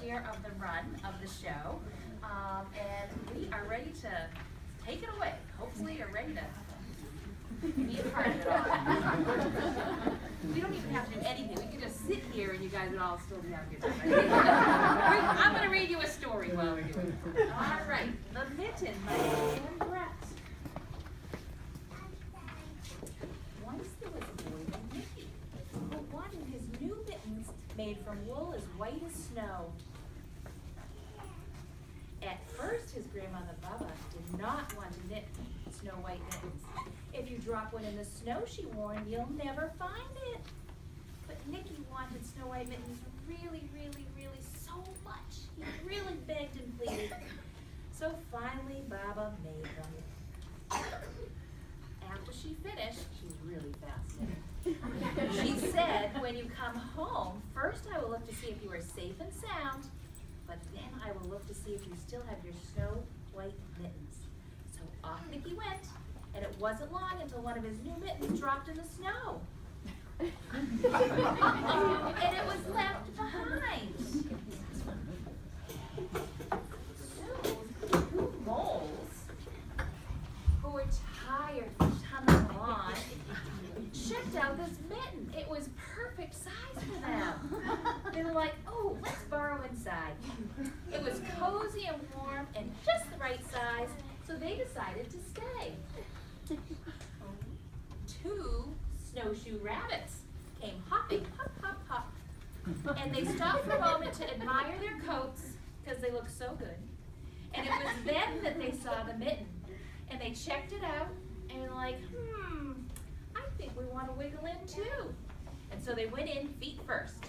year of the run of the show, and we are ready to take it away. Hopefully you're ready to be a part of it all. We don't even have to do anything. We can just sit here and you guys would all still be having a good time. I'm going to read you a story while we're doing it. All right, The Mitten by Anne Brett. Once there was a boy named Nicky who wanted his new mittens made from wool as white as snow. At first, his grandmother Baba did not want to knit snow white mittens. If you drop one in the snow, she warned, you'll never find it. But Nicky wanted snow white mittens really, really, really so much. He really begged and pleaded. So finally, Baba made them. After she finished, she's really fascinating. She said, when you come home, first I will look to see if you are safe and sound, but then I will look to see if you still have your snow white mittens. So off Nicky went, and it wasn't long until one of his new mittens dropped in the snow. And it was left behind. So, two moles who were tired from tumbling along checked out this mitten. It was perfect size for them. They were like, oh, let's borrow inside. It was cozy and warm and just the right size, so they decided to stay. Two snowshoe rabbits came hopping, hop, hop, hop. And they stopped for a moment to admire their coats because they looked so good. And it was then that they saw the mitten. And they checked it out and were like, I think we want to wiggle in too. And so they went in feet first.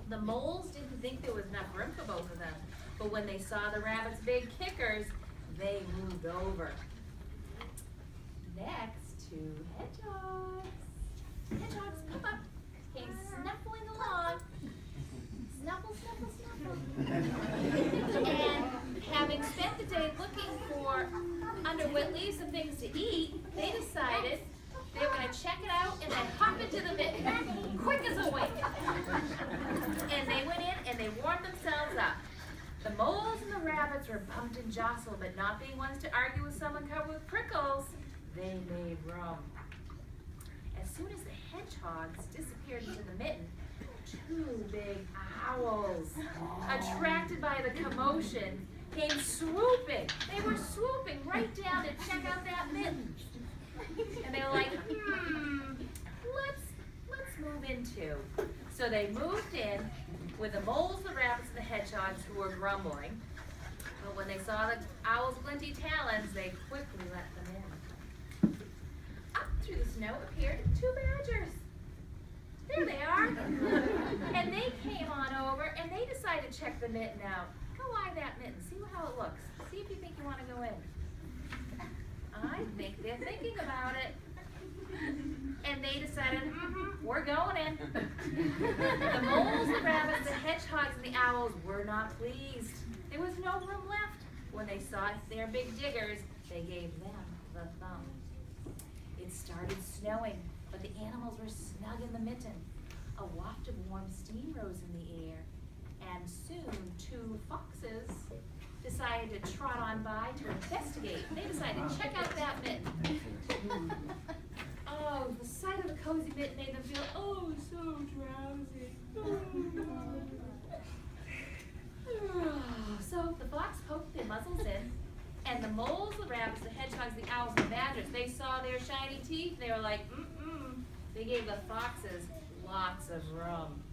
The moles didn't think there was enough room for both of them. But when they saw the rabbits' big kickers, they moved over. Next, two hedgehogs. Hedgehogs, come up, came snuffling along. Snuffle, snuffle, snuffle. And having spent the day looking for underwood leaves and things to eat, they decided they were going to check it out and then hop into the mitten, quick as a wink. And they went in and they warmed themselves up. The moles and the rabbits were bumped and jostled, but not being ones to argue with someone covered with prickles, they made room. As soon as the hedgehogs disappeared into the mitten, two big owls, attracted by the commotion, came swooping. They were swooping right down to check out that mitten. And they were like, let's move in too. So they moved in with the moles, the rabbits, and the hedgehogs who were grumbling. But when they saw the owls' glinty talons, they quickly let them in. Up through the snow appeared two badgers. There they are. And they came on over and they decided to check the mitten out. Go eye that mitten, see how it looks. See if you think you want to go in. I think they're thinking about it. And they decided, we're going in. The moles, the rabbits, the hedgehogs, and the owls were not pleased. There was no room left. When they saw their big diggers, they gave them the thumb. It started snowing, but the animals were snug in the mitten. A waft of warm steam rose in the air, and soon two foxes decided to trot on by to investigate. They decided to check out that mitten. Oh, the sight of the cozy mitten made them feel, oh, so drowsy. So the fox poked their muzzles in, and the moles, the rabbits, the hedgehogs, the owls, and the badgers, they saw their shiny teeth. They were like, They gave the foxes lots of room.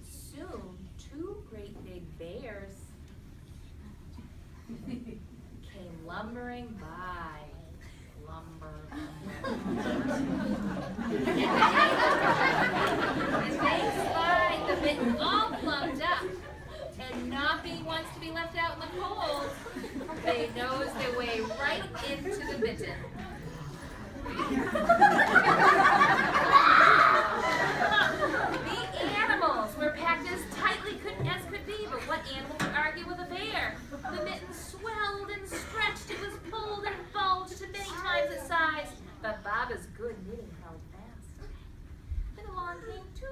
Soon, two great big bears came lumbering by. And they spied the mitten all plumbed up, and not being ones to be left out in the cold, they nosed their way right into the mitten. The animals were packed as tightly as could be, but what animal would argue with a bear? The mitten swelled and stretched, it was pulled and bulged to many times its size, but Baba's good knitting held fast. Then along came two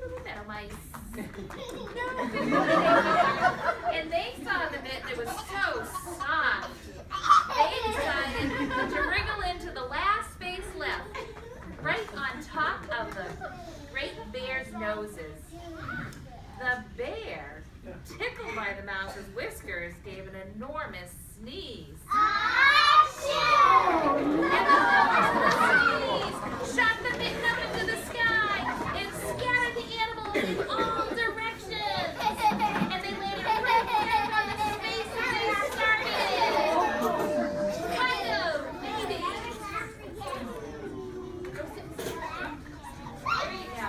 little meadow mice. No, The bear, tickled by the mouse's whiskers, gave an enormous sneeze. And the sneeze shot the mitten up into the sky and scattered the animals in all directions. And they landed right there on the space where they started. Kind of, maybe. There you go.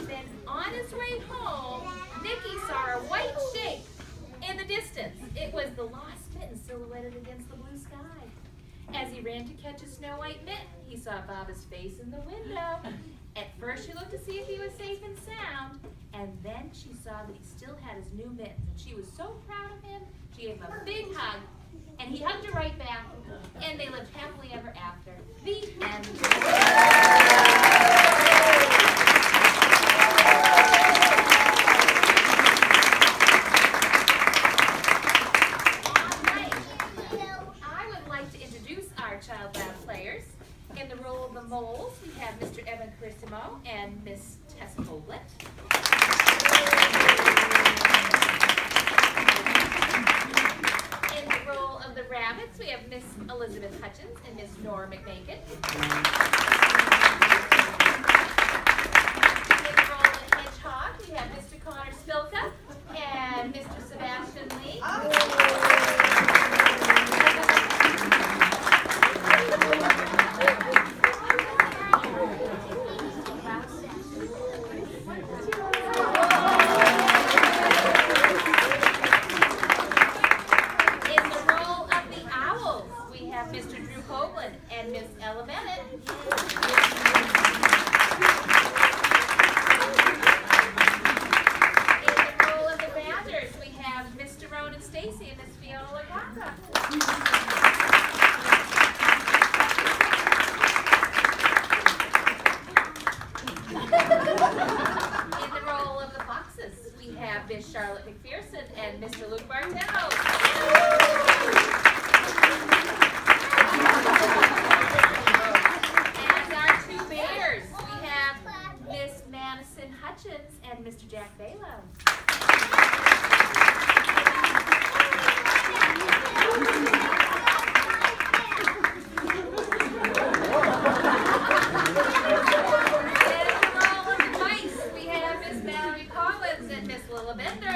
Then on his way home, Nicky saw a white shape in the distance. It was the lost mitten silhouetted against the blue sky. As he ran to catch a snow white mitten, he saw Baba's face in the window. At first she looked to see if he was safe and sound, and then she saw that he still had his new mittens, and she was so proud of him, she gave him a big hug, and he hugged her right back, and they lived happily ever after. The end. Child Lab players. In the role of the moles, we have Mr. Evan Carissimo and Miss Tessa Hoblet. In the role of the rabbits, we have Miss Elizabeth Hutchins and Miss Nora McMakin. In the role of the hedgehog, we have Mr. Connor Spilka and Mr. Sebastian Lee. And Miss Ella Bennett. In the role of the Badgers, we have Mr. Ronan Stacy and Miss Fiona Lagata. In the role of the Foxes, we have Miss Charlotte McPherson and Mr. Luke Bartello. Hutchins and Mr. Jack Balo. In the role of the mice, we have Miss Mallory Collins and Miss Lilla Bender.